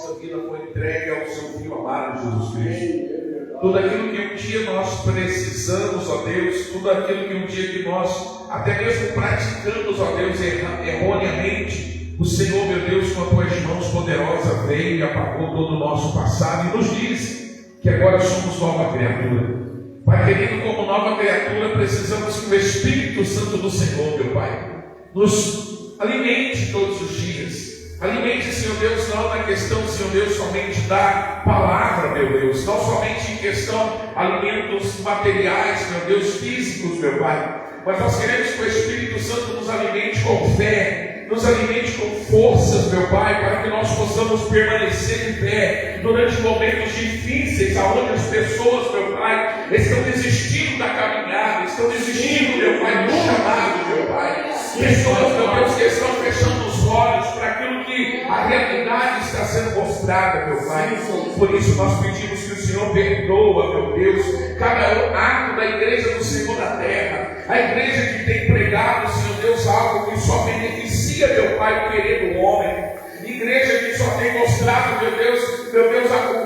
nossa vida foi entregue ao seu Filho amado, Jesus Cristo. Tudo aquilo que um dia nós precisamos, ó Deus, tudo aquilo que um dia que nós até mesmo praticamos, ó Deus, erroneamente, o Senhor, meu Deus, com as tuas mãos poderosas veio e apagou todo o nosso passado e nos diz que agora somos nova criatura. Pai querido, como nova criatura, precisamos que o Espírito Santo do Senhor, meu Pai, nos alimente todos os dias. Alimente, Senhor Deus, não na questão, Senhor Deus, somente da palavra, meu Deus, não somente em questão alimentos materiais, meu Deus, físicos, meu Pai, mas nós queremos que o Espírito Santo nos alimente com fé, nos alimente com forças, meu Pai, para que nós possamos permanecer em pé durante momentos difíceis, aonde as pessoas, meu Pai, estão desistindo da caminhada, estão desistindo, meu Pai, do chamado, meu Pai. Pessoas, meu Deus, que estão fechando os olhos para aquilo que a realidade está sendo mostrada, meu Pai. Por isso nós pedimos que o Senhor perdoa, meu Deus, cada ato da igreja do Senhor na terra, a igreja que tem pregado, Senhor Deus, algo que só beneficia, meu Pai, o querer do homem, igreja que só tem mostrado, meu Deus,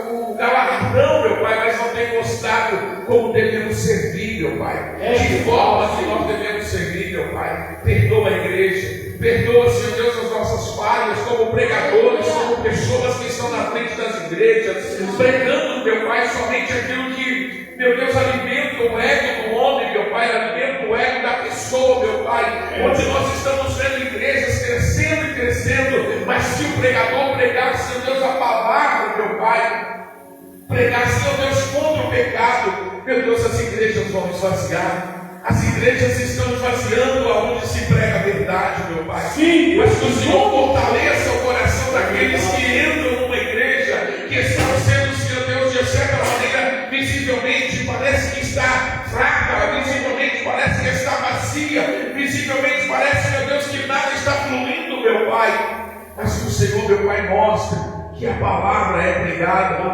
o galardão, meu Pai, mas não tem mostrado como devemos servir, meu Pai, de forma que nós devemos servir, meu Pai. Perdoa a igreja, perdoa, Senhor Deus, as nossas falhas como pregadores, como pessoas que estão na frente das igrejas, pregando, meu Pai, somente aquilo que, meu Deus, alimenta o ego do homem, meu Pai, alimenta o ego da pessoa, meu Pai, onde nós estamos vendo igrejas crescendo e crescendo, mas se o pregador pregar, Senhor Deus, a palavra, meu Pai, pregar, Senhor Deus, contra o pecado, meu Deus, as igrejas vão esvaziar. As igrejas estão esvaziando aonde se prega a verdade, meu Pai. Sim, mas que o Senhor fortaleça o coração daqueles que entram numa igreja que estão sendo, Senhor Deus, de certa maneira, visivelmente parece que está fraca, visivelmente parece que está vazia, visivelmente parece, meu Deus, que nada está fluindo, meu Pai. Mas que o Senhor, meu Pai, mostre que a palavra é pregada, a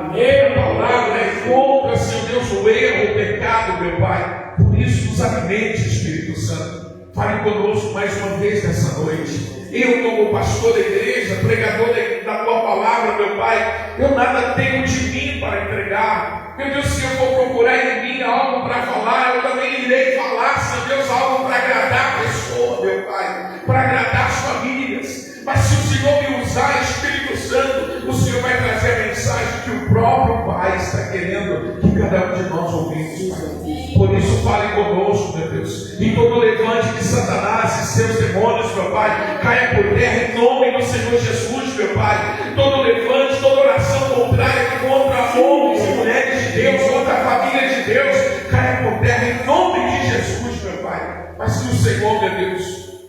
palavra é contra, Senhor Deus, o erro, o pecado, meu Pai. Por isso nos alimente, Espírito Santo. Fale conosco mais uma vez nessa noite. Eu, como pastor da igreja, pregador da tua palavra, meu Pai, eu nada tenho de mim para entregar. Meu Deus, se eu for procurar em mim algo para falar, eu também irei falar, Senhor Deus, algo para agradar a pessoa, meu Pai, para agradar as famílias. Mas se o Senhor me usar, Espírito Santo, o Senhor vai trazer a mensagem que o próprio Pai está querendo que cada um de nós ouvimos, Pai. Por isso fale conosco, meu Deus. E todo levante de Satanás e seus demônios, meu Pai, caia por terra em nome do Senhor Jesus, meu Pai. Todo levante, toda oração contrária contra homens e mulheres de Deus, contra a família de Deus, caia por terra em nome de Jesus, meu Pai. Mas que o Senhor, meu Deus,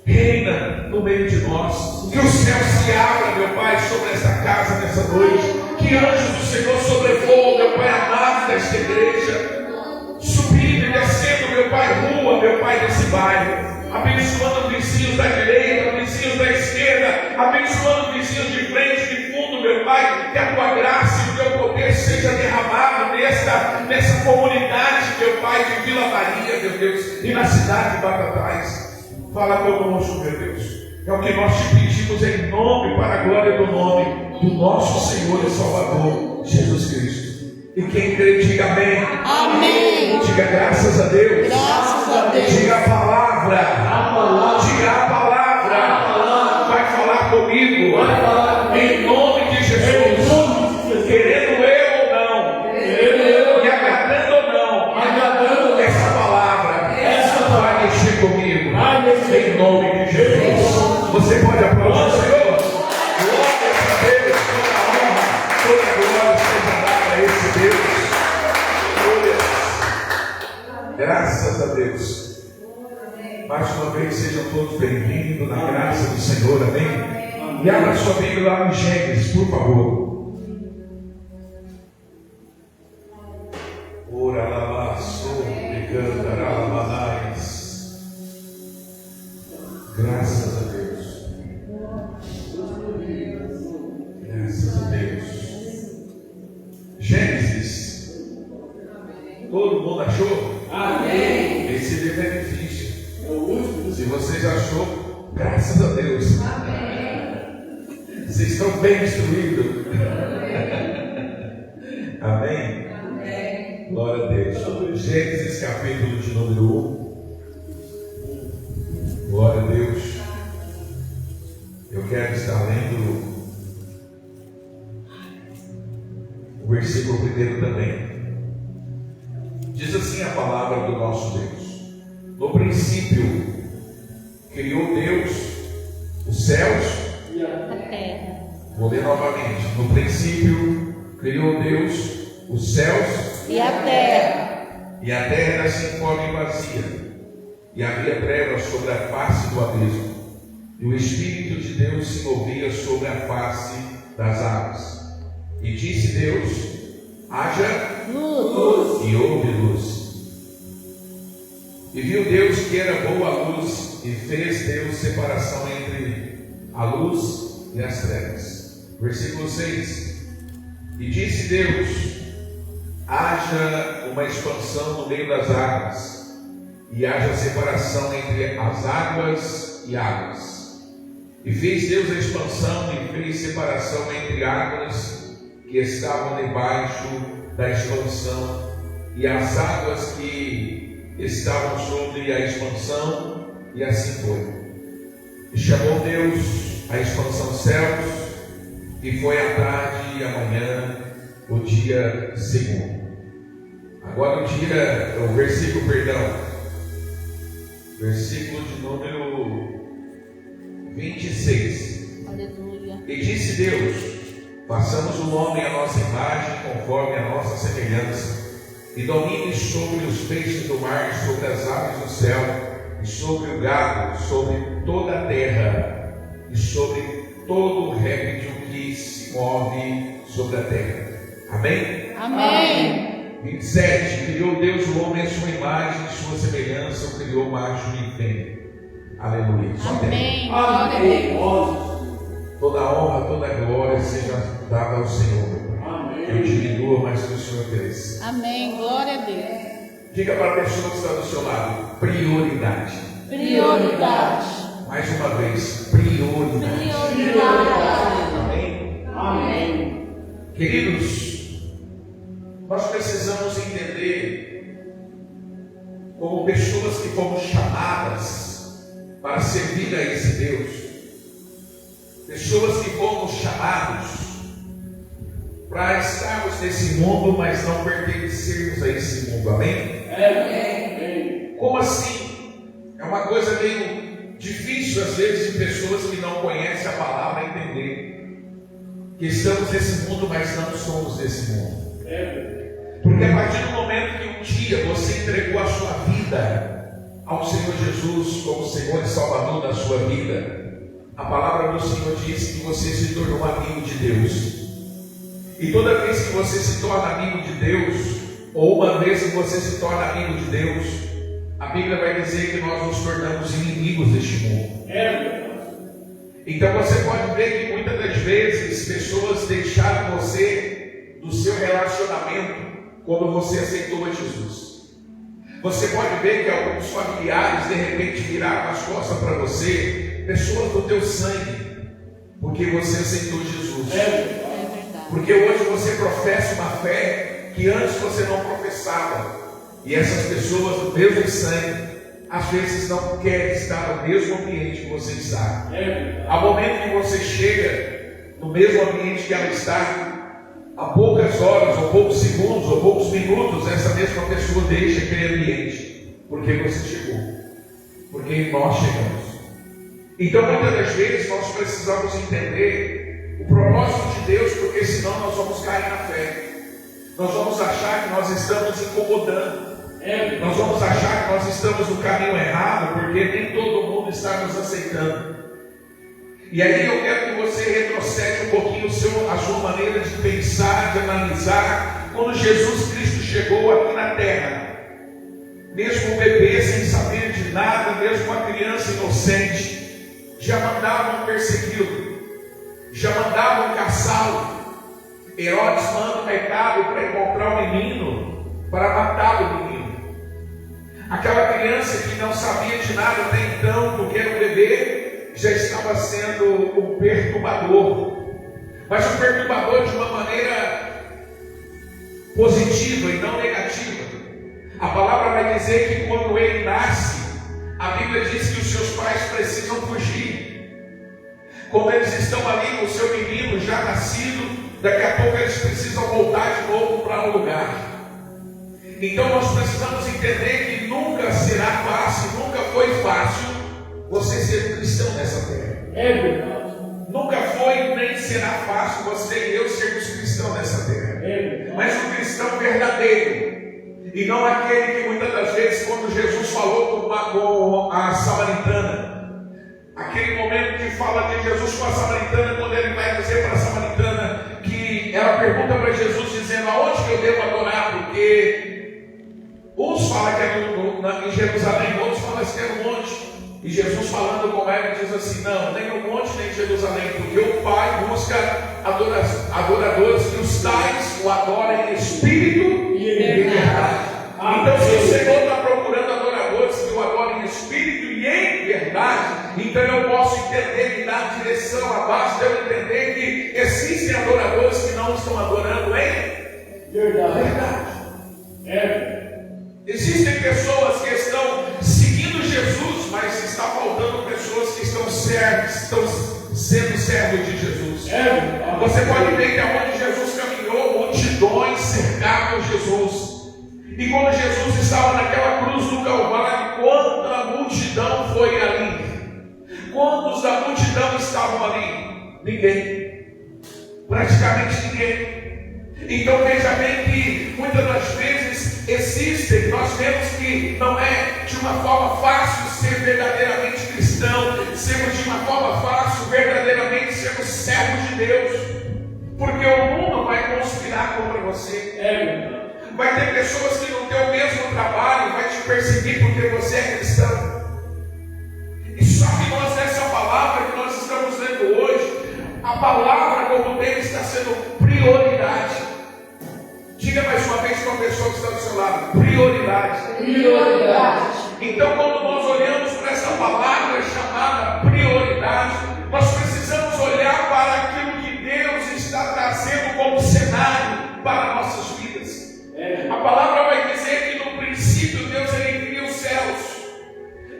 reina no meio de nós. Que o céu se abra, meu Pai, sobre esta casa nessa noite. Que anjos do Senhor sobrevoam, meu Pai amado, desta igreja, subindo e descendo, meu Pai, rua, meu Pai, desse bairro, abençoando vizinhos da direita, vizinhos da esquerda, abençoando vizinhos de frente, de fundo, meu Pai. Que a tua graça e o teu poder seja derramado nessa comunidade, meu Pai, de Vila Maria, meu Deus, e na cidade de Batatais. Fala conosco, meu Deus. É o que nós te pedimos em nome, para a glória do nome do nosso Senhor e Salvador, Jesus Cristo. E quem crê, diga amém. Amém. Diga graças a Deus. Graças a Deus. Diga a palavra. Diga a palavra. Vai falar comigo. Em nome de Jesus. Querendo eu ou não. E agradando ou não. Essa palavra vai mexer comigo. Em nome de Jesus. Você pode aplaudir o Senhor? Glória a Deus. Toda honra, toda glória seja dada a esse Deus. Graças a Deus. Mais uma vez sejam todos bem-vindos na graça do Senhor, amém? E abra sua Bíblia lá em Gênesis, por favor. Ora lá, sou graças a Deus. Graças a Deus. Gênesis. Todo mundo achou? Amém. Esse é benefício. Se você já achou, graças a Deus. Amém. Vocês estão bem instruídos. Gênesis capítulo de número 1. Glória a Deus. Eu quero estar lendo o versículo 1 também. Diz assim a palavra do nosso Deus: no princípio criou Deus os céus e a terra. Vou ler novamente. No princípio criou Deus os céus e a terra. E a terra era sem forma e vazia, e havia trevas sobre a face do abismo, e o Espírito de Deus se movia sobre a face das águas. E disse Deus: haja luz, e houve luz. E viu Deus que era boa a luz, e fez Deus separação entre a luz e as trevas. Versículo 6. E disse Deus: haja uma expansão no meio das águas, e haja separação entre as águas e águas. E fez Deus a expansão e fez separação entre águas que estavam debaixo da expansão e as águas que estavam sobre a expansão, e assim foi. E chamou Deus a expansão céus, e foi a tarde e a manhã o dia segundo. Agora o versículo de número 26. Aleluia. E disse Deus: façamos o homem à nossa imagem, conforme a nossa semelhança, e domine sobre os peixes do mar, sobre as aves do céu, e sobre o gado, sobre toda a terra, e sobre todo o réptil que se move sobre a terra. Amém? Amém. 27. Criou Deus o homem à sua imagem, em sua semelhança, o criou macho e fêmea. Aleluia. Amém. Glória a Deus. Toda a honra, toda a glória seja dada ao Senhor. Amém. Eu diminua, mas que o Senhor cresça. Amém. Glória a Deus. Diga para a pessoa que está do seu lado: prioridade. Prioridade. Mais uma vez: prioridade. Prioridade. Amém? Amém. Queridos, nós precisamos entender, como pessoas que fomos chamadas para servir a esse Deus, pessoas que fomos chamados para estarmos nesse mundo, mas não pertencermos a esse mundo. Amém? Amém. Como assim? É uma coisa meio difícil às vezes de pessoas que não conhecem a palavra entender que estamos nesse mundo, mas não somos desse mundo. Porque a partir do momento que um dia você entregou a sua vida ao Senhor Jesus como Senhor e Salvador da sua vida, a palavra do Senhor diz que você se tornou amigo de Deus. E toda vez que você se torna amigo de Deus, ou uma vez que você se torna amigo de Deus, a Bíblia vai dizer que nós nos tornamos inimigos deste mundo. Então você pode ver que muitas das vezes pessoas deixaram você do seu relacionamento quando você aceitou a Jesus. Você pode ver que alguns familiares de repente viraram as costas para você, pessoas do teu sangue, porque você aceitou Jesus. Porque hoje você professa uma fé que antes você não professava, e essas pessoas do mesmo sangue às vezes não querem estar no mesmo ambiente que você está. Há momento que você chega no mesmo ambiente que ela está, há poucas horas, ou poucos segundos, ou poucos minutos, essa mesma pessoa deixa aquele ambiente, porque você chegou, porque nós chegamos. Então muitas das vezes nós precisamos entender o propósito de Deus, porque senão nós vamos cair na fé. Nós vamos achar que nós estamos incomodando. Nós vamos achar que nós estamos no caminho errado, porque nem todo mundo está nos aceitando. E aí eu quero que você retroceda um pouquinho a sua maneira de pensar, de analisar. Quando Jesus Cristo chegou aqui na terra, mesmo um bebê sem saber de nada, mesmo uma criança inocente, já mandavam persegui-lo, já mandavam caçá-lo. Herodes manda um recado para encontrar o menino, para matar o menino. Aquela criança que não sabia de nada até então, porque era um bebê, já estava sendo um perturbador, mas um perturbador de uma maneira positiva e não negativa. A palavra vai dizer que quando ele nasce, a Bíblia diz que os seus pais precisam fugir. Quando eles estão ali com o seu menino já nascido, daqui a pouco eles precisam voltar de novo para o lugar. Então nós precisamos entender que nunca será fácil, nunca foi fácil você ser um cristão nessa terra. É verdade. Nunca foi nem será fácil você e eu sermos cristãos nessa terra. É verdade. Mas um cristão verdadeiro, e não aquele que muitas das vezes, quando Jesus falou com a samaritana, aquele momento que fala de Jesus com a samaritana, quando ele vai dizer para a samaritana que ela pergunta para Jesus dizendo: aonde que eu devo adorar? Porque uns falam que é em Jerusalém, outros falam que é no monte. E Jesus falando com ela diz assim: não, nem no monte nem em Jerusalém, porque o Pai busca adoradores que os tais o adorem em espírito e em verdade. Então se o Senhor está procurando adoradores que o adorem em espírito e em verdade, então eu posso entender e dar direção a base de eu entender que existem adoradores que não estão adorando em verdade. Existem pessoas que estão seguindo Jesus, mas está faltando pessoas que estão certas, estão sendo servos de Jesus. Você pode ver que aonde Jesus caminhou, multidões cercavam Jesus. E quando Jesus estava naquela cruz do Calvário, quanta multidão foi ali? Quantos da multidão estavam ali? Ninguém. Praticamente ninguém. Então veja bem que muitas das vezes existem, nós vemos que não é de uma forma fácil ser verdadeiramente cristão, sermos de uma forma fácil verdadeiramente sermos servos de Deus, porque o mundo vai conspirar contra você. Vai ter pessoas que no teu mesmo trabalho vai te perseguir porque você é cristão. E só que nós, nessa palavra que nós estamos lendo hoje, a palavra como dele está sendo prioridade. Diga mais uma vez para a pessoa que está do seu lado: prioridade. Então quando nós olhamos para essa palavra chamada prioridade, nós precisamos olhar para aquilo que Deus está trazendo como cenário para nossas vidas. A palavra vai dizer que no princípio Deus ele cria os céus.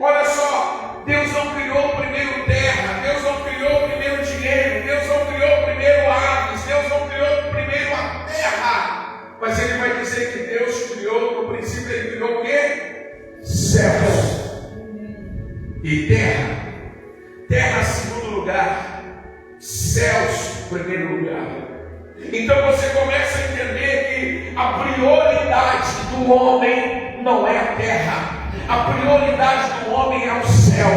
Olha só, Deus não criou primeiro terra, Deus não criou primeiro dinheiro, Deus não criou primeiro aves, Deus não criou primeiro a terra. Mas ele vai dizer que Deus criou, no princípio ele criou o quê? Céus e terra. Terra segundo lugar, céus primeiro lugar. Então você começa a entender que a prioridade do homem não é a terra, a prioridade do homem é o céu.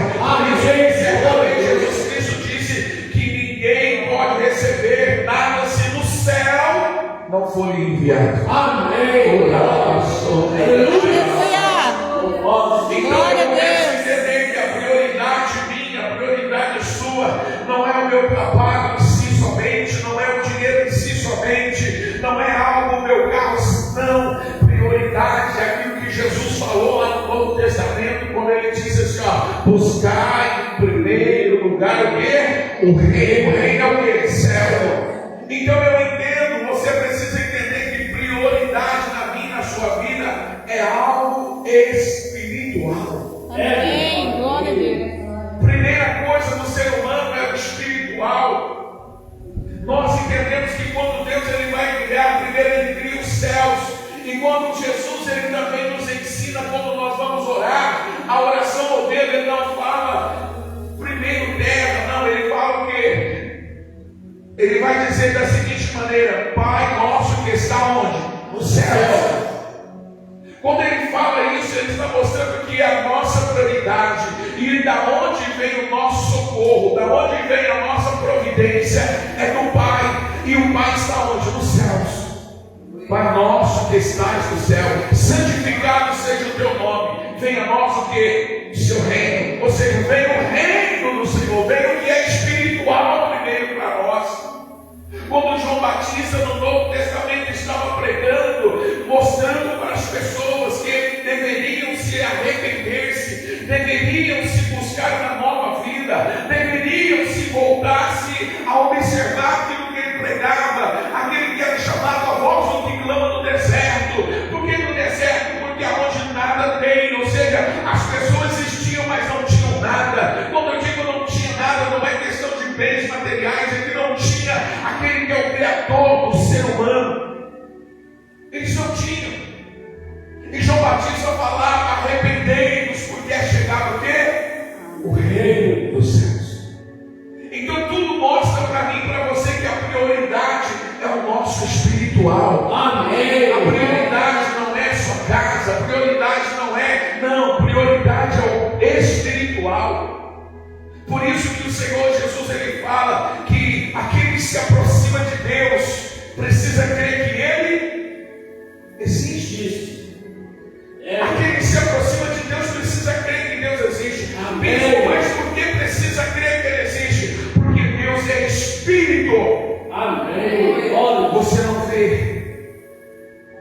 Jesus Cristo disse que ninguém pode receber nada se no céu não for enviado. Amém. Então eu começo a entender que a prioridade minha, a prioridade sua, não é o meu trabalho em si somente, não é o dinheiro em si somente, não é algo, o meu carro, não. Prioridade é aquilo que Jesus falou lá no Novo Testamento, quando ele disse assim: ó, buscai em primeiro lugar o quê? O reino. O reino é o quê? Céu. Então eu entendo, você precisa entender que prioridade na minha, na sua vida, é algo espiritual. Amém. Glória a Deus. Primeira coisa do ser humano é o espiritual. Nós entendemos que quando Deus ele vai criar, primeiro ele cria os céus. E quando Jesus ele também nos ensina quando nós vamos orar, a oração dele ele não fala primeiro terra, não, ele fala o quê? Ele vai dizer da seguinte maneira: Pai nosso que está onde? No céu. Quando ele fala isso, ele está mostrando que é a nossa prioridade. E da onde vem o nosso socorro, da onde vem a nossa providência, é do Pai. E o Pai está onde? Nos céus. Pai nosso que estás no céu, santificado seja o teu nome. Venha a nós o que? O seu reino. Ou seja, venha o reino do Senhor, venha o que é espiritual primeiro para nós. Quando João Batista no Novo Testamento estava pregando, mostrando para as pessoas que deveriam se arrepender-se, deveriam se buscar uma nova vida, deveriam se voltar-se a observar aquilo que ele pregava, aquele que era chamado a voz do que clama no deserto. Por que no deserto? Porque aonde espiritual. Amém. A prioridade não é sua casa, a prioridade prioridade é o espiritual. Por isso que o Senhor Jesus ele fala que aquele que se aproxima de Deus precisa crer que Ele existe. Aquele que se aproxima de Deus precisa crer que Deus existe. Amém. Mas por que precisa crer que Ele existe? Porque Deus é Espírito. Amém. Você não vê,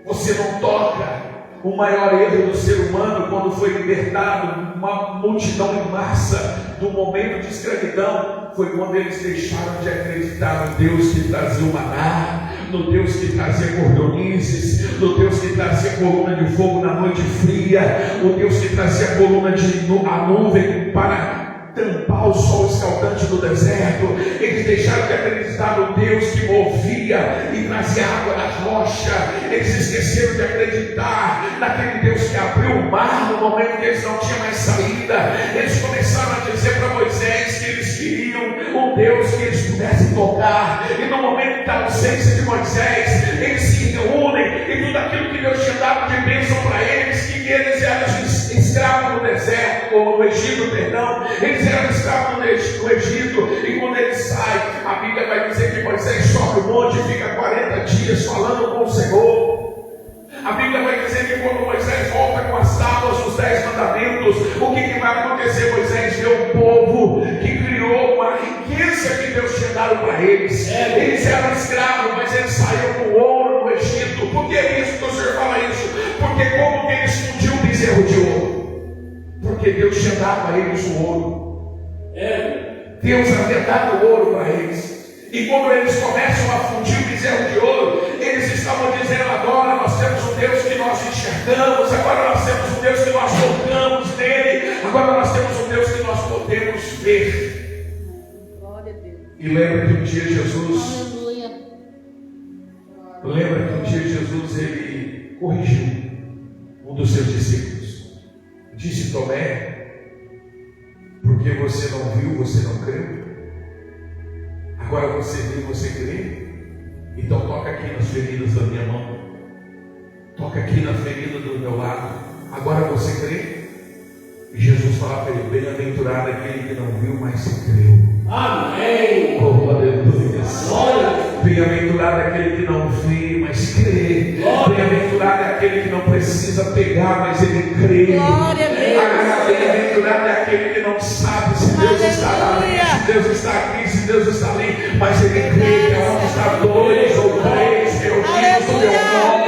você não toca. O maior erro do ser humano quando foi libertado uma multidão em massa do momento de escravidão foi quando eles deixaram de acreditar no Deus que trazia o maná, no Deus que trazia cordonizes, no Deus que trazia coluna de fogo na noite fria, o Deus que trazia a nuvem para tampar o sol escaldante do deserto. Eles deixaram de acreditar no Deus que movia e trazia água da rocha. Eles esqueceram de acreditar naquele Deus que abriu o mar no momento que eles não tinham mais saída. Eles começaram a dizer para Moisés que eles queriam um Deus que eles pudessem tocar, e no momento da ausência de Moisés eles se reúnem e tudo aquilo que Deus tinha dado de bênção para eles, que eles eram escravos no deserto, ou no Egito, perdão, eles eram escravos no Egito, e quando eles saem, a Bíblia vai dizer que Moisés sobe o monte e fica 40 dias falando com o Senhor. A Bíblia vai dizer que quando Moisés volta com as tábuas dos 10 mandamentos, o que vai acontecer? Moisés vê um povo que criou uma riqueza que Deus tinha dado para eles. Eles eram escravos, mas eles saíram com ouro no Egito. Por que é isso que o Senhor fala isso? Porque como que eles fundiam o bezerro de ouro? Porque Deus tinha dado a eles o ouro. Deus havia dado o ouro para eles. E quando eles começam a fundir o bezerro de ouro, eles estavam dizendo: agora nós temos um Deus que nós enxergamos, agora nós temos um Deus que nós tocamos nele, agora nós temos um Deus que nós podemos ver. Glória a Deus. E lembra que um dia Jesus, ele corrigiu um dos seus discípulos. Disse: Tomé, porque você não viu, você não creu? Agora você viu, você crê? Então toca aqui nas feridas da minha mão, toca aqui na ferida do meu lado. Agora você crê? E Jesus fala para ele: bem-aventurado aquele que não viu, mas creu. Amém. Oh, aleluia. Bem-aventurado aquele que não vê, mas crê. Bem-aventurado é aquele que não precisa pegar, mas ele crê. Glória a Deus. Bem-aventurado é aquele que não sabe se Deus está ali, se Deus está aqui, se Deus está ali, mas ele crê que é onde está 2 ou 3 reunidos no meu nome.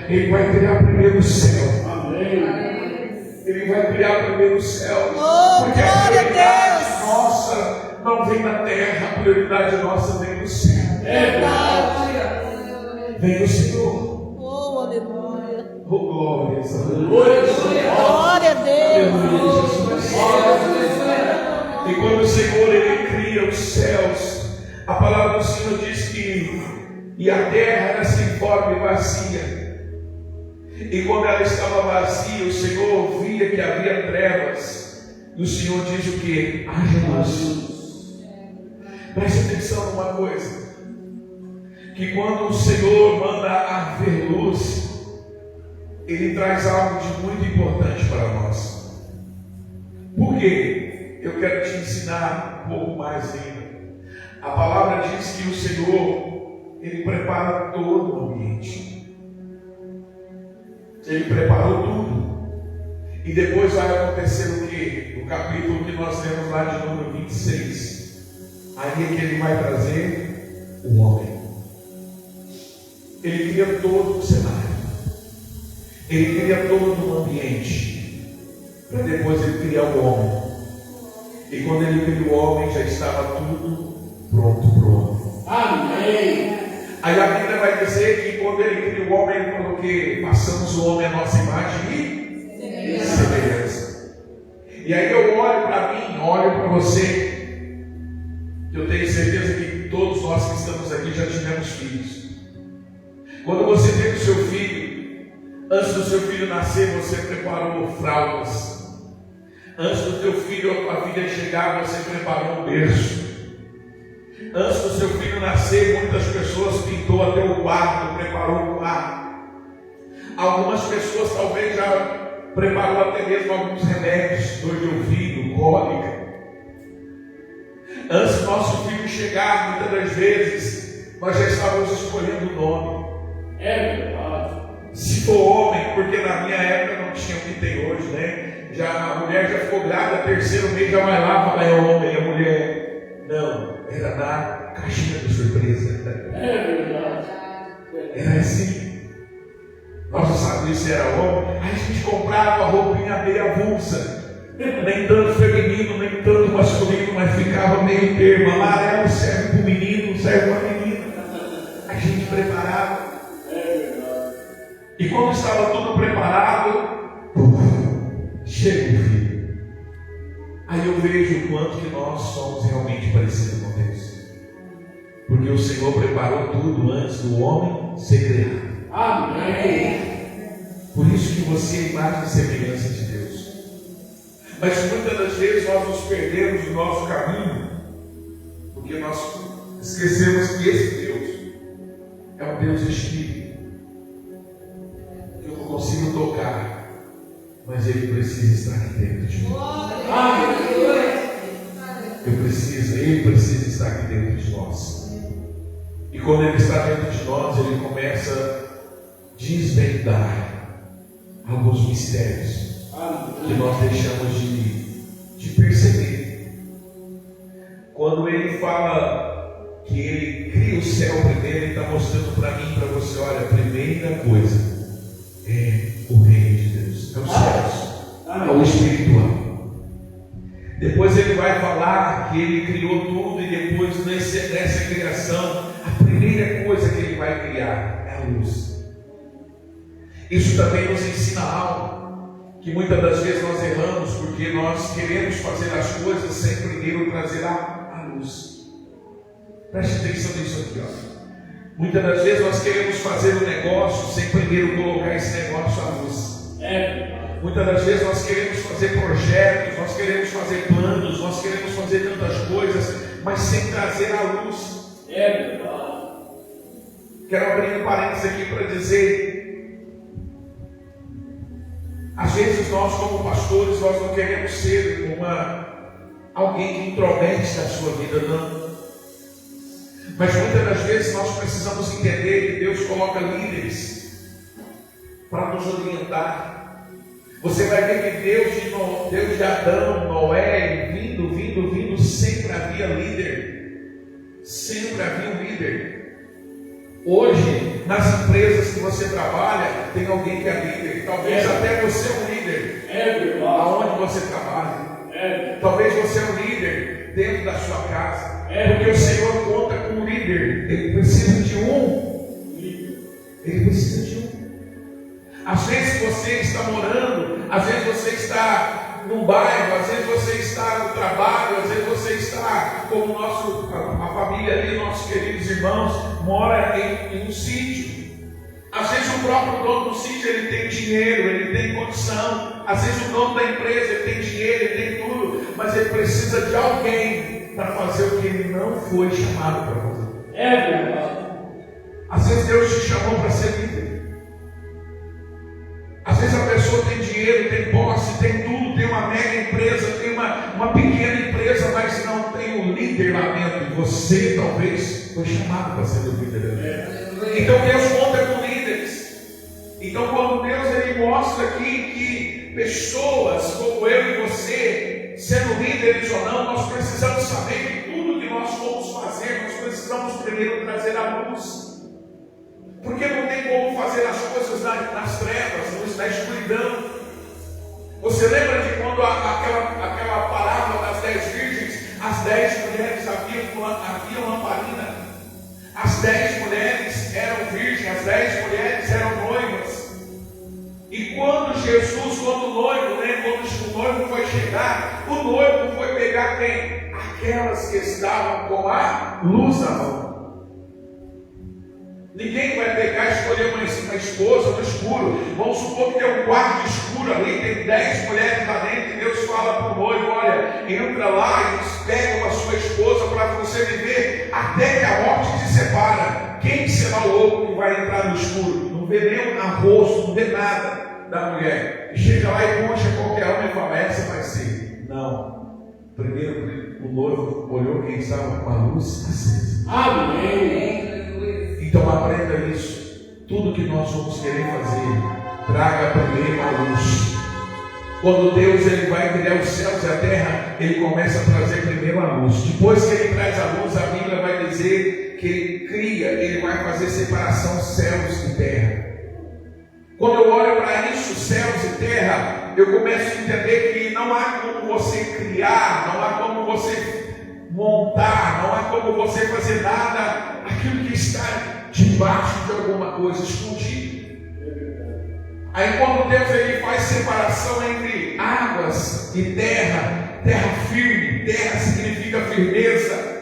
Ele vai criar primeiro o céu. Amém. Ele vai criar primeiro o céu. Porque a prioridade nossa não vem da terra, a prioridade nossa vem do céu. Vem do Senhor. Oh, aleluia. Oh, glória a Deus. Glória a Deus. E quando o Senhor ele cria os céus, a palavra do Senhor diz que e a terra era sem forma e vazia. E quando ela estava vazia, o Senhor via que havia trevas. E o Senhor diz o que? Haja luz. Preste atenção numa coisa: que quando o Senhor manda haver luz, Ele traz algo de muito importante para nós. Por quê? Eu quero te ensinar um pouco mais ainda. A palavra diz que o Senhor Ele prepara todo o ambiente. Ele preparou tudo. E depois vai acontecer o que? No capítulo que nós lemos lá de número 26. Aí é que ele vai trazer o homem. Ele cria todo o cenário. Ele cria todo o ambiente. Para depois ele criar o homem. E quando ele cria o homem, já estava tudo pronto. Amém. Aí a Bíblia vai dizer que quando ele cria o homem, ele falou que passamos o homem à nossa imagem e semelhança. E aí eu olho para mim, olho para você. Eu tenho certeza que todos nós que estamos aqui já tivemos filhos. Quando você teve o seu filho, antes do seu filho nascer, você preparou fraldas. Antes do teu filho, a vida chegar, você preparou um berço. Antes do seu filho nascer, muitas pessoas pintou até o quarto, preparou o quarto. Algumas pessoas talvez já preparou até mesmo alguns remédios, dor de ouvido, cólica. Antes do nosso filho chegar, muitas das vezes, nós já estávamos escolhendo o nome. É verdade. Se for homem, porque na minha época não tinha o que tem hoje, né? A mulher já ficou grávida, terceiro mês já vai lá, fala, é homem, é mulher. Não, era na caixinha de surpresa. É verdade. Era assim. Nós não sabíamos se era homem. Aí a gente comprava a roupinha meia avulsa, nem tanto feminino, nem tanto masculino, mas ficava meio termo. Amarelo serve para o menino, serve para a menina. A gente preparava. É verdade. E quando estava tudo preparado, chega o filho. Aí eu vejo o quanto que nós somos realmente parecidos com Deus. Porque o Senhor preparou tudo antes do homem ser criado. Amém. Por isso que você é a imagem e semelhança de Deus. Mas muitas das vezes nós nos perdemos do nosso caminho, porque nós esquecemos que esse Deus é um Deus espírito. Eu não consigo tocar, mas Ele precisa estar aqui dentro de mim. Ele precisa estar aqui dentro de nós. E quando Ele está dentro de nós, Ele começa a desvendar alguns mistérios que nós deixamos de perceber. Quando Ele fala que Ele cria o céu primeiro, Ele está mostrando para mim e para você, olha, a primeira coisa é o reino de Deus, é os céus, é o espiritual. Depois Ele vai falar que Ele criou tudo, e depois nessa criação, a primeira coisa que Ele vai criar é a luz. Isso também nos ensina algo, que muitas das vezes nós erramos, porque nós queremos fazer as coisas sem primeiro trazer a luz. Preste atenção nisso aqui, ó. Muitas das vezes nós queremos fazer um negócio sem primeiro colocar esse negócio à luz. Muitas das vezes nós queremos fazer projetos, nós queremos fazer planos, nós queremos fazer tantas coisas, mas sem trazer a luz. Quero abrir um parênteses aqui para dizer, às vezes nós como pastores, nós não queremos ser alguém que intromete na sua vida, não. Mas muitas das vezes nós precisamos entender que Deus coloca líderes para nos orientar. Você vai ver que Deus de Adão, Noé, vindo, sempre havia líder. Sempre havia um líder. Hoje, nas empresas que você trabalha, tem alguém que é líder. Talvez até você é um líder. Aonde você trabalha. Talvez você é um líder dentro da sua casa. Porque o Senhor conta com um líder. Ele precisa de um. Ele precisa de um. Às vezes você está morando, às vezes você está num bairro, às vezes você está no trabalho, às vezes você está como a família ali, nossos queridos irmãos, mora em um sítio. Às vezes o próprio dono do sítio ele tem dinheiro, ele tem condição. Às vezes o dono da empresa ele tem dinheiro, ele tem tudo, mas ele precisa de alguém para fazer o que ele não foi chamado para fazer. Às vezes Deus te chamou para ser líder. Às vezes a pessoa tem dinheiro, tem posse, tem tudo, tem uma mega empresa, tem uma pequena empresa, mas não tem um líder lá dentro. E você talvez foi chamado para ser o líder. Então Deus conta com líderes. Então quando Deus ele mostra aqui que pessoas como eu e você, sendo líderes ou não, nós precisamos saber que tudo que nós vamos fazer, nós precisamos primeiro trazer a luz. Porque não tem como fazer as coisas nas trevas, na escuridão. Você lembra de quando aquela parábola das 10 virgens, as 10 mulheres haviam lamparina, as 10 mulheres eram virgens, as 10 mulheres eram noivas. E quando Jesus, quando o noivo, quando o noivo foi chegar, o noivo foi pegar quem? Aquelas que estavam com a luz na mão. Ninguém vai pegar e escolher uma esposa no escuro. Vamos supor que tem um quarto escuro ali, tem 10 mulheres lá dentro, e Deus fala para o noivo: olha, entra lá e pega a sua esposa para você viver até que a morte te separa. Quem será o louco que vai entrar no escuro? Não vê nem o rosto, não vê nada da mulher. E chega lá e puxa qualquer homem e fala: essa vai ser. Não. Primeiro o noivo olhou quem estava com a luz acesa. Amém. Então aprenda isso. Tudo que nós vamos querer fazer, traga primeiro a luz. Quando Deus ele vai criar os céus e a terra, ele começa a trazer primeiro a luz. Depois que ele traz a luz, a Bíblia vai dizer que ele cria, ele vai fazer separação céus e terra. Quando eu olho para isso, céus e terra, eu começo a entender que não há como você criar, não há como você montar, não há como você fazer nada aquilo que está debaixo de alguma coisa escondida. Aí quando Deus ele faz separação entre águas e terra, terra firme, terra significa firmeza,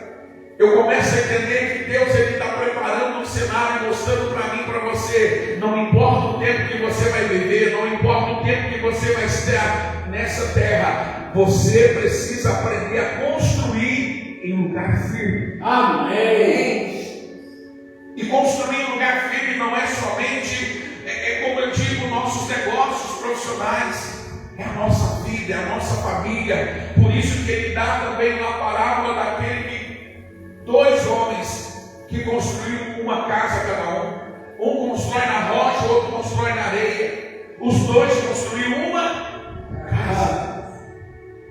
eu começo a entender que Deus ele está preparando um cenário, mostrando para mim e para você. Não importa o tempo que você vai viver, não importa o tempo que você vai estar nessa terra, você precisa aprender a construir em lugar firme. Amém. E construir em lugar firme não é somente, como eu digo, nossos negócios profissionais, é a nossa vida, é a nossa família. Por isso que ele dá também uma parábola daquele que, 2 homens que construíram uma casa cada um. Um constrói na rocha, o outro constrói na areia. Os 2 construíram uma casa.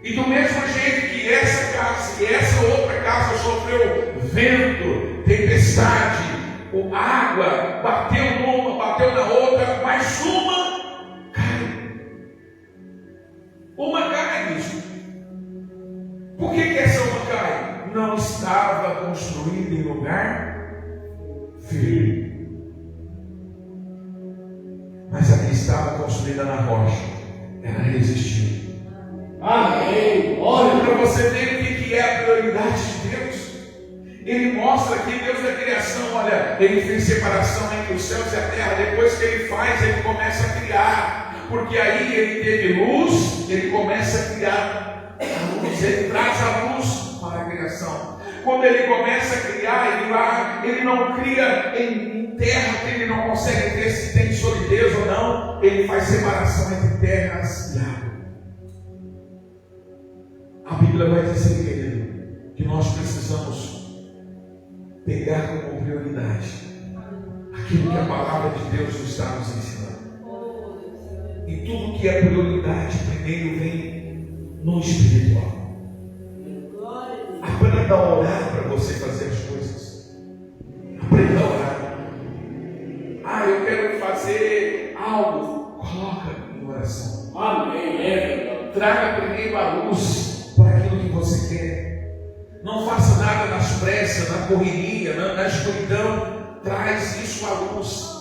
E do mesmo jeito que essa casa e essa outra casa sofreu vento, tempestade, a água bateu numa, bateu na outra, mas uma cai. Uma cai, bicho. Por que essa uma cai? Não estava construída em lugar firme. Mas aqui estava construída na rocha. Ela resistiu. Amém. Olha para você ver o que é a prioridade de Deus. Ele mostra que Deus da criação, olha, ele fez separação entre os céus e a terra. Depois que ele faz, ele começa a criar. Porque aí ele teve luz, ele começa a criar a luz. Ele traz a luz para a criação. Quando ele começa a criar, ele não cria em terra que ele não consegue ver se tem solidez ou não. Ele faz separação entre terras e água. A Bíblia vai dizer, querido, que nós precisamos pegar como prioridade aquilo que a palavra de Deus nos está nos ensinando. E tudo que é prioridade primeiro vem no espiritual. Aprenda a orar para você fazer as coisas. Aprenda a orar. Eu quero fazer algo. Coloca em oração. Amém. Traga primeiro a luz para aquilo que você quer. Não faça nada nas pressas, na correria, na escuridão. Traz isso à luz.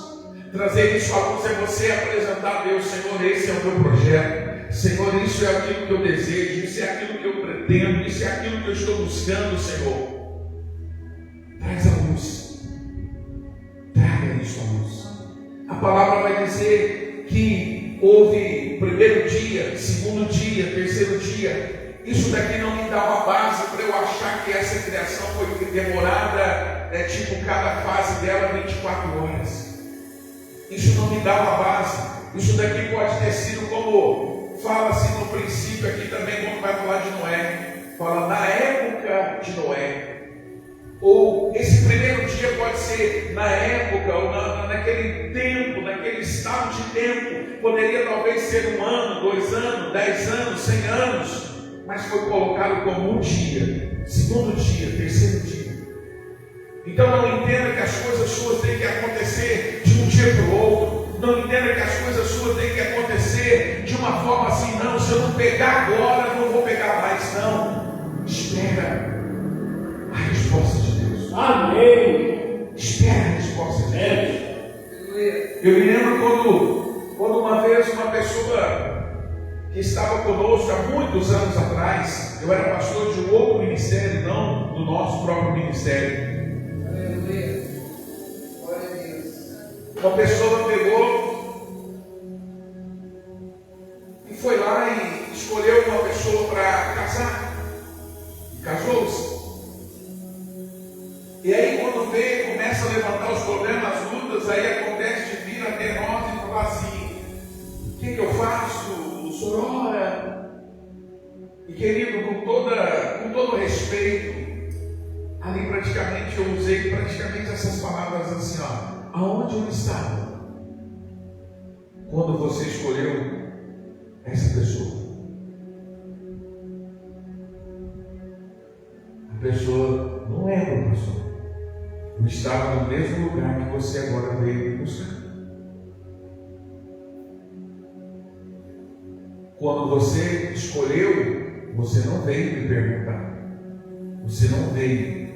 Trazer isso à luz é você apresentar a Deus: Senhor, esse é o meu projeto. Senhor, isso é aquilo que eu desejo, isso é aquilo que eu pretendo, isso é aquilo que eu estou buscando, Senhor. Traz a luz. Traga isso à luz. A palavra vai dizer que houve primeiro dia, segundo dia, terceiro dia. Isso daqui não me dá uma base para eu achar que essa criação foi demorada, tipo cada fase dela 24 horas. Isso não me dá uma base. Isso daqui pode ter sido como fala-se no princípio aqui também, quando vai falar de Noé. Fala na época de Noé. Ou esse primeiro dia pode ser na época, ou naquele tempo, naquele estado de tempo. Poderia talvez ser 1 ano, 2 anos, 10 anos, 100 anos. Mas foi colocado como um dia, segundo dia, terceiro dia. Então não entenda que as coisas suas têm que acontecer de um dia para o outro. Não entenda que as coisas suas têm que acontecer de uma forma assim, não, se eu não pegar agora, não vou pegar mais, não. Espera a resposta de Deus. Amém. Espera a resposta de Deus. Eu me lembro quando uma vez uma pessoa que estava conosco há muitos anos atrás. Eu era pastor de um outro ministério, não do nosso próprio ministério. Aleluia. Glória a Deus. Uma pessoa pegou e foi lá e escolheu uma pessoa para casar. Casou-se. E aí quando vê, começa a levantar os problemas, as lutas, aí acontece de vir até nós e falar assim: o que eu faço? O senhor ora? E querido, com todo respeito, ali praticamente eu usei essas palavras assim, ó: aonde eu estava quando você escolheu essa pessoa? A pessoa não era uma pessoa. Eu estava no mesmo lugar que você agora veio me buscar. Quando você escolheu, você não veio me perguntar. Você não veio.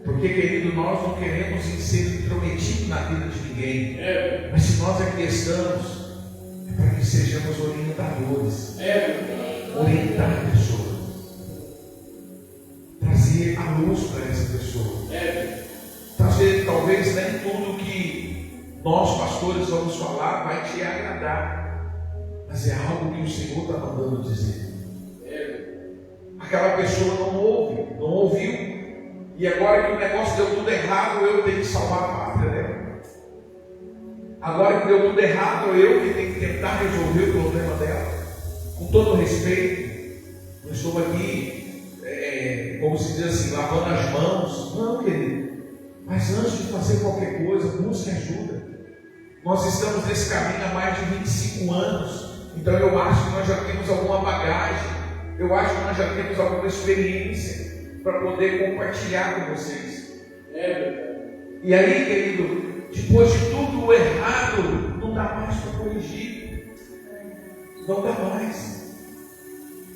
Porque, querido, nós não queremos ser intrometidos na vida de ninguém. Mas se nós aqui estamos, é para que sejamos orientadores. Orientar pessoas. Trazer a luz para essa pessoa. Trazer, talvez nem tudo que nós pastores vamos falar vai te agradar, mas é algo que o Senhor está mandando dizer. Aquela pessoa não ouviu, e agora que o negócio deu tudo errado, eu tenho que salvar a pátria dela. Agora que deu tudo errado, eu que tenho que tentar resolver o problema dela. Com todo respeito, eu estou aqui, como se diz assim, lavando as mãos. Não, querido. Mas antes de fazer qualquer coisa, busque ajuda. Nós estamos nesse caminho há mais de 25 anos. Então eu acho que nós já temos alguma bagagem. Eu acho que nós já temos alguma experiência para poder compartilhar com vocês. E aí, querido, depois de tudo errado, não dá mais para corrigir. Não dá mais.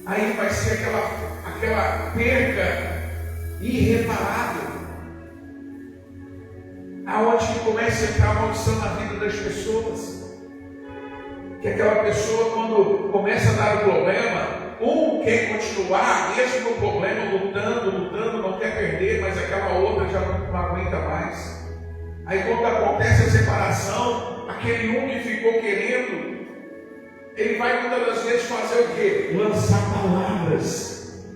Aí vai ser aquela perca irreparável. Aonde que começa a entrar a maldição na vida das pessoas. Que aquela pessoa, quando começa a dar o problema, quer continuar, mesmo no problema, lutando, não quer perder, mas aquela outra já não aguenta mais. Aí quando acontece a separação, aquele que ficou querendo, ele vai muitas das vezes fazer o quê? Lançar palavras.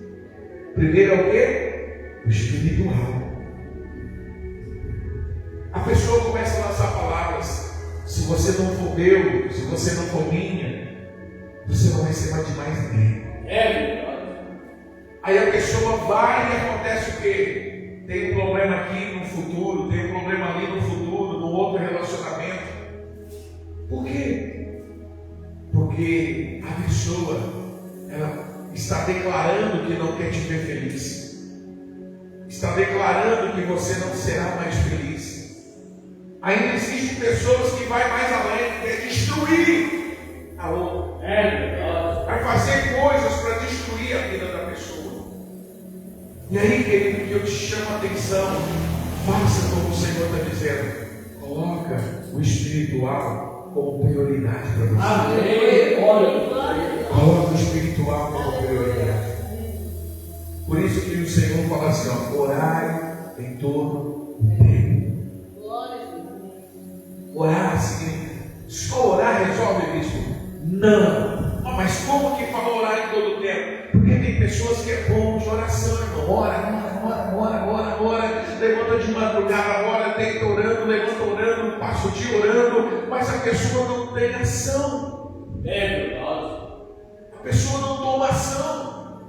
Primeiro é o quê? O espiritual. A pessoa começa a lançar palavras: se você não for meu, se você não for minha, você não vai ser mais de mais ninguém. Aí a pessoa vai e acontece o quê? Tem um problema aqui no futuro, tem um problema ali no futuro, no outro relacionamento. Por quê? Porque a pessoa, ela está declarando que não quer te ver feliz. Está declarando que você não será mais feliz. Ainda existem pessoas que vão mais além, quer destruir a outra. Vai fazer coisas para destruir a vida da pessoa. E aí, querido, que eu te chamo a atenção, faça como o Senhor está dizendo. Coloca o espiritual como prioridade para você. Coloca o espiritual como prioridade. Por isso que o Senhor fala assim, ó: orai em todo o tempo. Orar significa só orar resolve, bispo? Não. Mas como que fala orar em todo o tempo? Porque tem pessoas que é bom de oração, irmão. Ora, levanta de madrugada, ora, deita orando, levanta orando, passa o dia orando, mas a pessoa não tem ação. A pessoa não toma ação.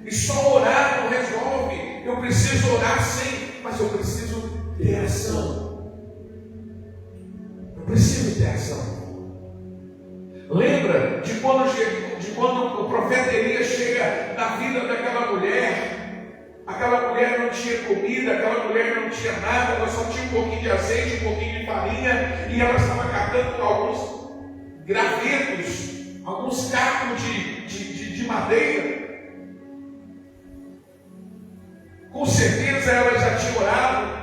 E só orar não resolve. Eu preciso orar sim, mas eu preciso ter ação. Preciso ter ação. Lembra de quando o profeta Elias chega na vida daquela mulher? Aquela mulher não tinha comida, aquela mulher não tinha nada, ela só tinha um pouquinho de azeite, um pouquinho de farinha, e ela estava catando alguns gravetos, alguns cacos de madeira. Com certeza ela já tinha orado.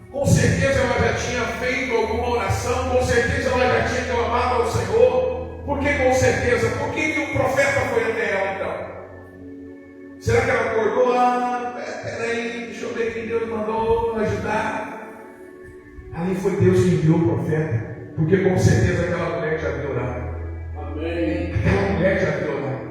Com certeza ela já tinha feito alguma oração, com certeza ela já tinha clamado ao Senhor, porque com certeza, por que o profeta foi até ela então? Será que ela acordou? Peraí, deixa eu ver quem Deus mandou ajudar. Ali foi Deus que enviou o profeta, porque com certeza aquela mulher já havia orado. Amém. Aquela mulher já havia orado.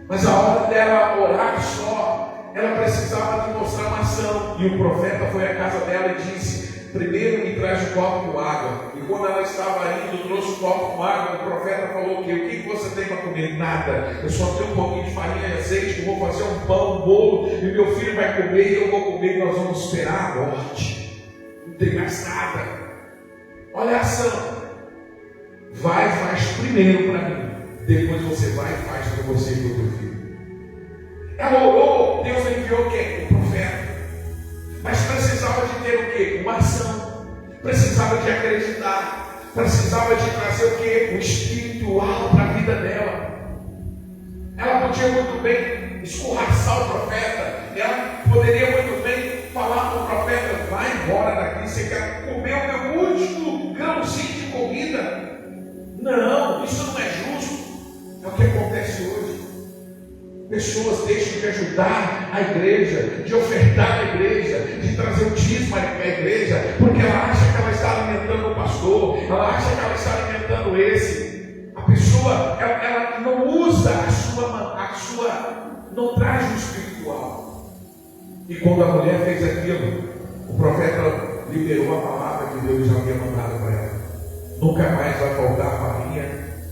Mas a hora dela orar só, ela precisava de mostrar uma ação. E o profeta foi à casa dela e disse: primeiro me traz um copo com água. E quando ela estava indo, trouxe um copo com água. O profeta falou: o que você tem para comer? Nada. Eu só tenho um pouquinho de farinha e azeite, eu vou fazer um pão, um bolo, e meu filho vai comer, e eu vou comer, e nós vamos esperar a morte. Não tem mais nada. Olha a ação. Vai, faz primeiro para mim. Depois você vai e faz para você e para o teu filho. Ela orou, Deus enviou o quê? O profeta. Mas precisava de ter o quê? Uma ação. Precisava de acreditar. Precisava de trazer o quê? O espiritual para a vida dela. Ela podia muito bem escorraçar o profeta. Ela poderia muito bem falar para o profeta: vai embora daqui, você quer comer o meu último grãozinho de comida. Não, isso não é justo. É o que acontece hoje. Pessoas deixam de ajudar a igreja, de ofertar a igreja, de trazer o dízimo à igreja, porque ela acha que ela está alimentando o pastor, ela acha que ela está alimentando esse. A pessoa, ela não usa a sua, não traz o espiritual. E quando a mulher fez aquilo, o profeta liberou a palavra que Deus já havia mandado para ela. Nunca mais vai faltar farinha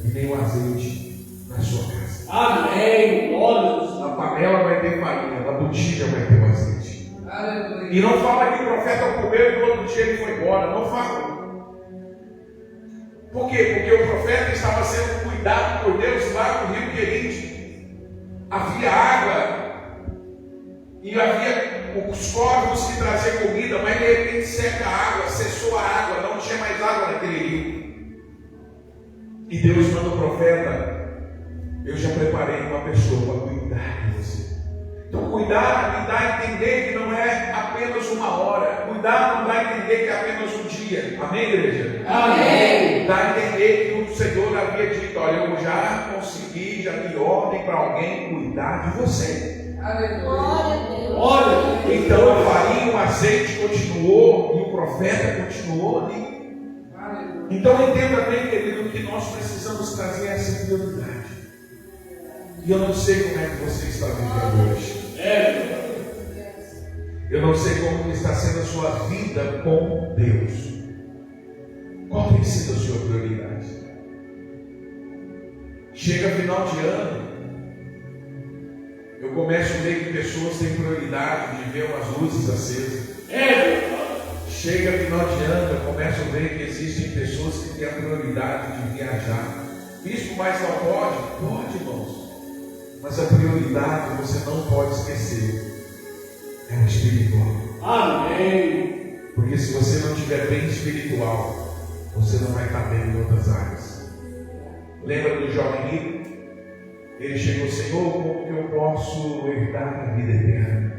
e nem o azeite na sua casa. Amém. Glória a Deus. Na panela vai ter farinha, na botija vai ter o azeite. Aleluia. E não fala que o profeta comeu e no outro dia ele foi embora. Não fala. Por quê? Porque o profeta estava sendo cuidado por Deus lá no Rio Querite. Havia água e havia os corvos que traziam comida, mas de repente seca a água, cessou a água, não tinha mais água naquele rio. E Deus manda o profeta: eu já preparei uma pessoa para cuidar de você. Então cuidar me dá a entender que não é apenas uma hora. Cuidar não dá a entender que é apenas um dia. Amém, igreja? Amém. Dá a entender que o Senhor havia dito: olha, eu já consegui, já dei ordem para alguém cuidar de você. Aleluia. Glória a Deus. Olha. Então a farinha, o azeite continuou e o profeta continuou ali. Aleluia. Então entenda bem, querido, que nós precisamos trazer essa prioridade. E eu não sei como é que você está vivendo hoje. Eu não sei como está sendo a sua vida com Deus. Qual tem sido a sua prioridade? Chega final de ano, eu começo a ver que pessoas têm prioridade de ver umas luzes acesas. Chega final de ano, eu começo a ver que existem pessoas que têm a prioridade de viajar. Isso, mas não pode? Pode, irmãos. Mas a prioridade você não pode esquecer: é o espiritual. Amém. Porque se você não estiver bem espiritual, você não vai estar bem em outras áreas. Lembra do jovem rico? Ele chegou: Senhor, como que eu posso herdar a vida eterna?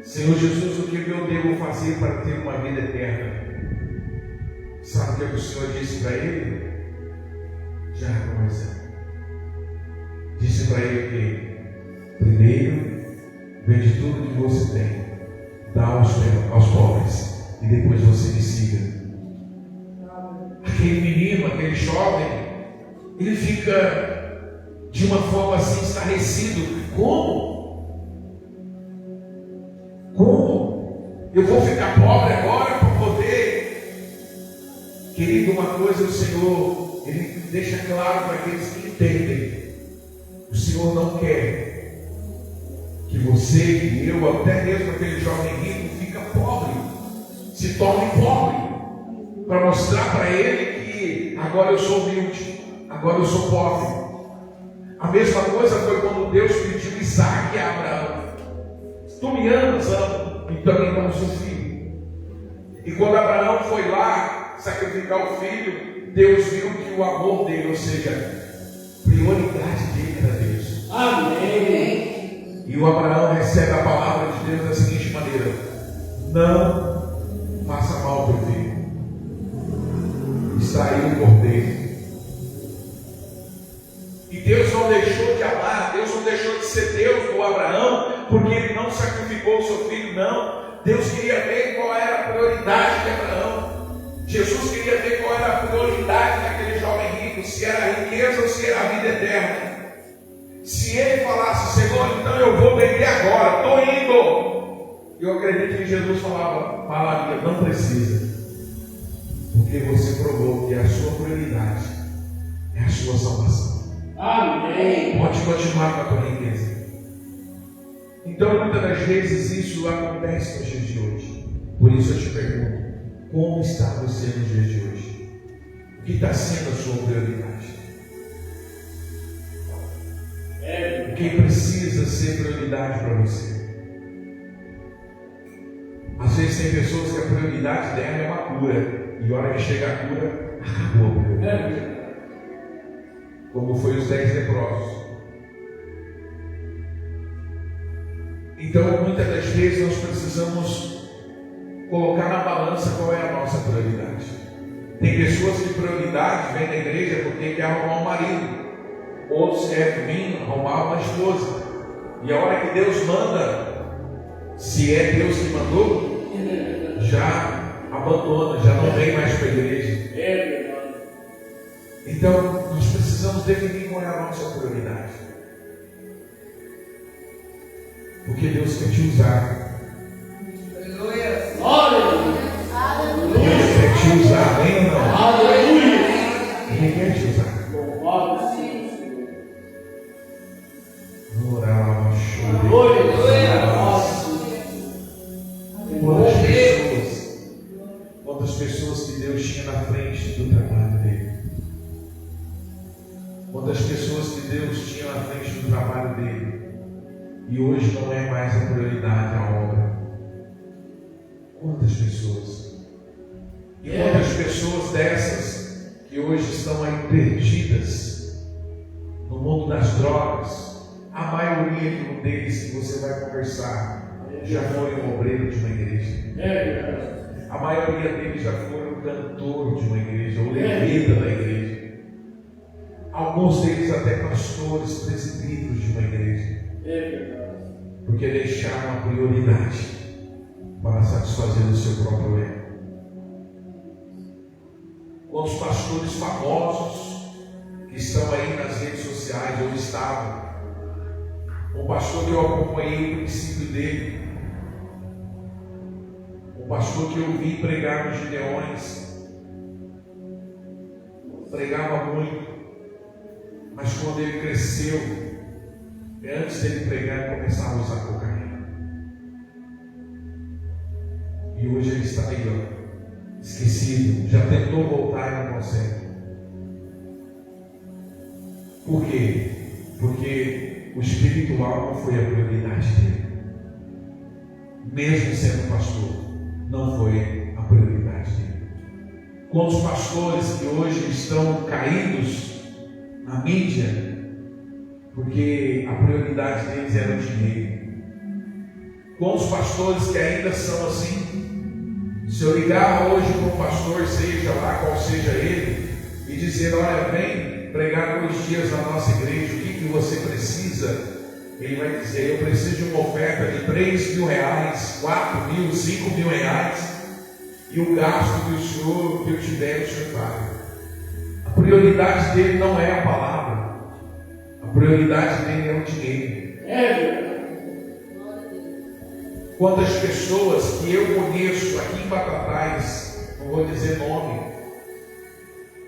Senhor Jesus, o que eu devo fazer para ter uma vida eterna? Sabe o que o Senhor disse para ele? Já começa. Disse para ele que primeiro vende tudo que você tem, dá aos pobres, e depois você me siga. Aquele menino, aquele jovem, ele fica de uma forma assim estarrecido. Como? Eu vou ficar pobre agora para poder? Querido, uma coisa o Senhor, Ele deixa claro para aqueles que entendem. O Senhor não quer que você e eu, até mesmo aquele jovem rico, fica pobre, se torne pobre, para mostrar para ele que agora eu sou humilde, agora eu sou pobre. A mesma coisa foi quando Deus pediu Isaac a Abraão: tu me amas, amo, então me dá o seu filho. E quando Abraão foi lá sacrificar o filho, Deus viu que o amor dele, ou seja, prioridade dele era Deus. Amém. E o Abraão recebe a palavra de Deus da seguinte maneira: não faça mal ao teu filho. Extraiu o cordeiro entregou o seu filho, não. Deus queria ver qual era a prioridade de Abraão. Jesus queria ver qual era a prioridade daquele jovem rico, se era a riqueza ou se era a vida eterna. Se ele falasse, Senhor, então eu vou beber agora, estou indo. Eu acredito que Jesus falaria, não precisa. Porque você provou que a sua prioridade é a sua salvação. Amém. Pode continuar com a tua riqueza. Então, muitas das vezes isso acontece nos dias de hoje. Por isso eu te pergunto, como está você nos dias de hoje? O que está sendo a sua prioridade? O que precisa ser prioridade para você? Às vezes tem pessoas que a prioridade dela é uma cura. E a hora que chega a cura, acabou a prioridade. Como foi os 10 leprosos. Então, muitas das vezes nós precisamos colocar na balança qual é a nossa prioridade. Tem pessoas que prioridade vem na igreja porque quer arrumar um marido. Outros querem vir arrumar uma esposa. E a hora que Deus manda, se é Deus que mandou, já abandona, já não vem mais para a igreja. Então, nós precisamos definir qual é a nossa prioridade. Porque Deus quer te usar. Aleluia. Deus quer te usar, amém ou não? Aleluia. Ele quer te usar. Louvado seja o Senhor. Orar, chorar. Aleluia. Quantas pessoas que Deus tinha na frente do trabalho dele. Quantas pessoas que Deus tinha na frente do trabalho dele. E hoje não é mais a prioridade a obra. Quantas pessoas? E quantas pessoas dessas que hoje estão aí perdidas no mundo das drogas, a maioria deles que você vai conversar já foi um obreiro de uma igreja. A maioria deles já foram um cantor de uma igreja, ou levita da igreja. Alguns deles até pastores, presbíteros de uma igreja. Porque deixaram a prioridade para satisfazer o seu próprio ego. Quantos pastores famosos que estão aí nas redes sociais, ou estavam. Um pastor que eu acompanhei o princípio dele. Um pastor que eu vi pregar nos Gideões. Pregava muito. Mas quando ele cresceu, antes dele pregar, ele começava a usar cocaína. E hoje ele está aí, ó, esquecido. Já tentou voltar e não consegue. Por quê? Porque o espiritual não foi a prioridade dele. Mesmo sendo pastor, não foi a prioridade dele. Quantos pastores que hoje estão caídos na mídia, porque a prioridade deles era o dinheiro. Quantos pastores que ainda são assim? Se eu ligar hoje para um pastor, seja lá qual seja ele, e dizer, olha, vem pregar 2 dias na nossa igreja, o que você precisa? Ele vai dizer, eu preciso de uma oferta de 3 mil reais, 4 mil, 5 mil reais, e o gasto que eu tiver, o senhor paga. A prioridade dele não é a palavra, a prioridade dele é o dinheiro. Quantas pessoas que eu conheço aqui em Batatais, não vou dizer nome,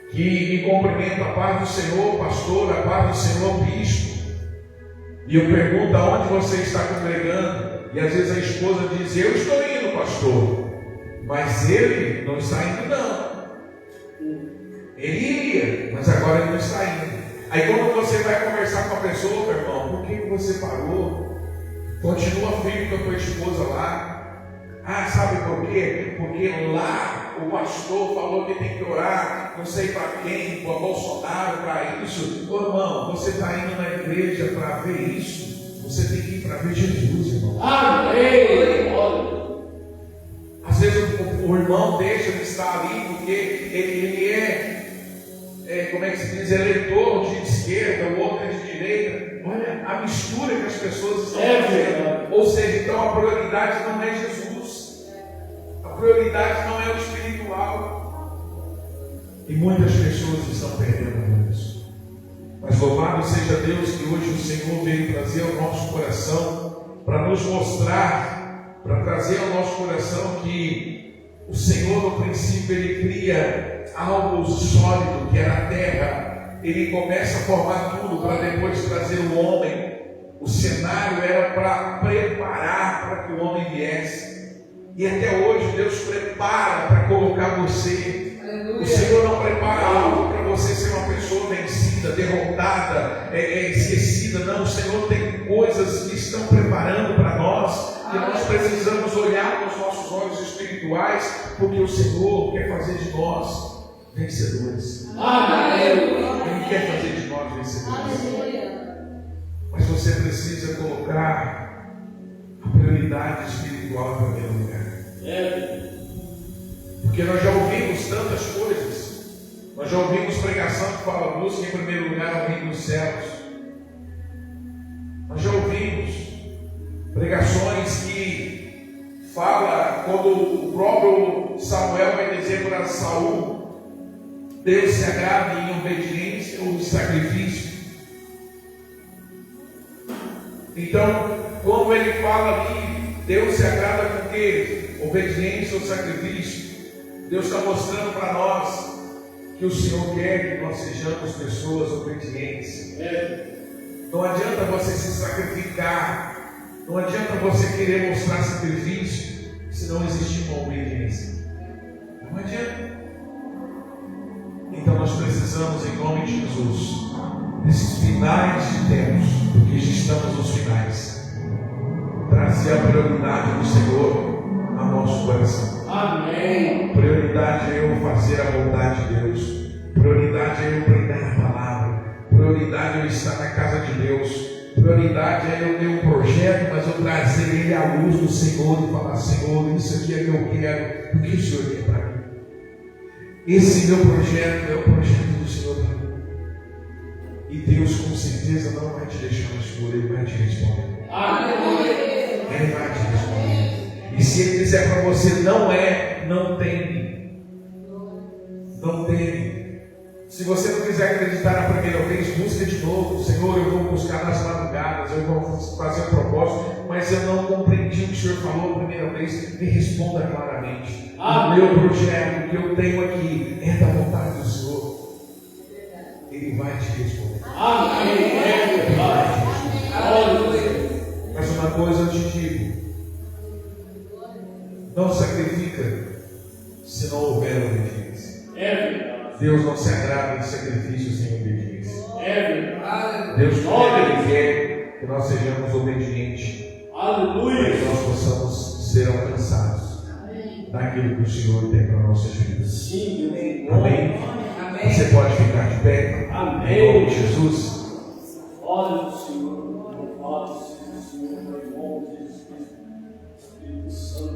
que me cumprimentam, a paz do Senhor, pastor, a paz do Senhor, bispo, e eu pergunto aonde você está congregando, e às vezes a esposa diz, eu estou indo, pastor, mas ele não está indo não. Ele iria, mas agora ele não está indo. Aí quando você vai conversar com a pessoa, meu irmão, por que você parou? Continua firme com a tua esposa lá. Ah, sabe por quê? Porque lá o pastor falou que tem que orar, não sei para quem, para Bolsonaro, para isso. Ô irmão, você está indo na igreja para ver isso? Você tem que ir para ver Jesus, irmão. Amém. Às vezes o irmão deixa de estar ali porque ele como é que se diz, eleitor de esquerda, o outro é de direita. Olha a mistura que as pessoas estão fazendo. Ou seja, então a prioridade não é Jesus. A prioridade não é o espiritual. E muitas pessoas estão perdendo isso. Mas louvado seja Deus que hoje o Senhor veio trazer ao nosso coração, para nos mostrar, para trazer ao nosso coração que o Senhor no princípio Ele cria algo sólido, que era a terra. Ele começa a formar tudo para depois trazer o homem. O cenário era para preparar para que o homem viesse. E até hoje Deus prepara para colocar você. O Senhor não prepara algo para você ser uma pessoa vencida, derrotada, esquecida. Não, o Senhor tem coisas que estão preparando para nós, que nós precisamos olhar com os nossos olhos espirituais, porque o Senhor quer fazer de nós vencedores. Ele quer fazer de nós vencedores. Mas você precisa colocar a prioridade espiritual em primeiro lugar. Porque nós já ouvimos tantas coisas. Nós já ouvimos pregação que fala: busca em primeiro lugar o reino dos céus. Nós já ouvimos pregações que fala, quando o próprio Samuel vai dizer para Saul: Deus se agrada em obediência ou em sacrifício. Então, quando ele fala ali, Deus se agrada com quê? Obediência ou sacrifício. Deus está mostrando para nós que o Senhor quer que nós sejamos pessoas obedientes. Não adianta você se sacrificar, não adianta você querer mostrar sacrifício se não existir uma obediência. Não adianta. Então nós precisamos, em nome de Jesus, nesses finais de tempos, porque já estamos nos finais, trazer a prioridade do Senhor ao nosso coração. Amém. Prioridade é eu fazer a vontade de Deus. Prioridade é eu pregar a palavra. Prioridade é eu estar na casa de Deus. Prioridade é eu ter um projeto, mas eu trazer ele à luz do Senhor e falar: Senhor, isso aqui é que eu quero. O que o Senhor quer para mim? Esse meu projeto é o projeto do Senhor para mim. E Deus com certeza não vai te deixar no escuro, Ele vai te responder. Ele vai te responder. E se Ele disser para você não é, não teme. Não teme. Se você não quiser acreditar na primeira vez, busca de novo. Senhor, eu vou buscar nas madrugadas, eu vou fazer um propósito, mas eu não compreendi o que o Senhor falou a primeira vez. Me responda claramente. O meu projeto, o que eu tenho aqui, é da vontade do Senhor. Ele vai te responder. Ele vai te responder. Mas uma coisa eu te digo: não sacrifica se não houver obediência. Deus não se agrada em sacrifício sem obediência. Deus quer que nós sejamos obedientes. Para que nós possamos ser alcançados naquilo que o Senhor tem para nossas vidas. Amém? Você pode ficar de pé. Em nome de Jesus. Olha o Senhor, louvado seja o Senhor, em nome de Jesus Cristo, Espírito Santo.